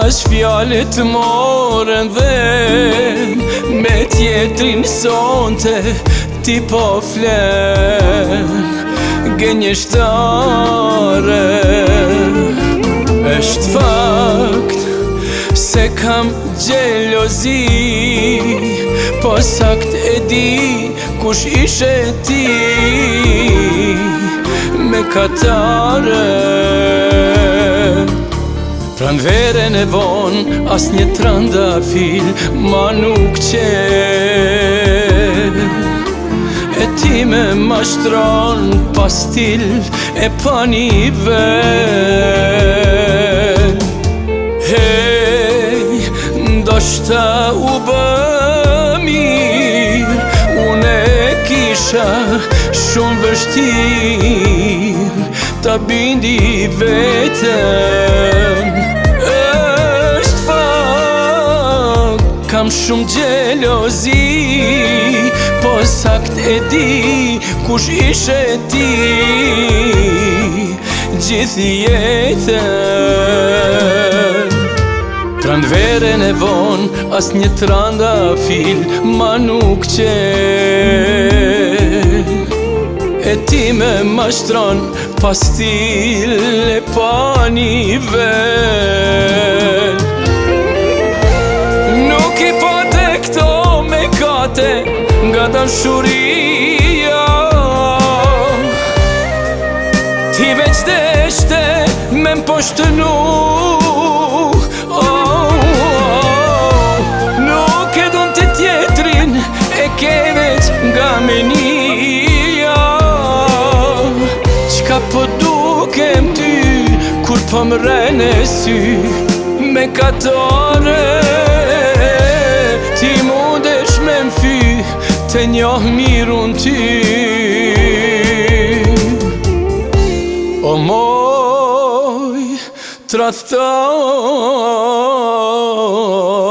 Tash fjallet morën dhe me tjetrin sonte ti po flen gënjeshtare. Është fakt se kam gjelozi, po sakt e di kush ishe ti me katare. Pranveren e von, as një trandafil ma nuk qel. E ti me mashtron pas stil e pa nivel. Hej, ndoshta u bë mirë, une kisha shumë vështirë ta bindi vetën. Është fakt, kam shumë gjelozi, po sakt e di kush ishe ti gjithë jetën. Pranveren e von, as një trandafil ma nuk qel. E ti me mashtron pas stil e pa nivel. Nuk i pate këto me kate nga dashuria, ti veç deshte me m'poshtënu. Nuk e don të tjetrin, e ke veç nga menia. Qka po dukem ty kur po m'rene sy me katare. Ti mundesh me m'fy të njoh mirun ty. O moj tradhtar.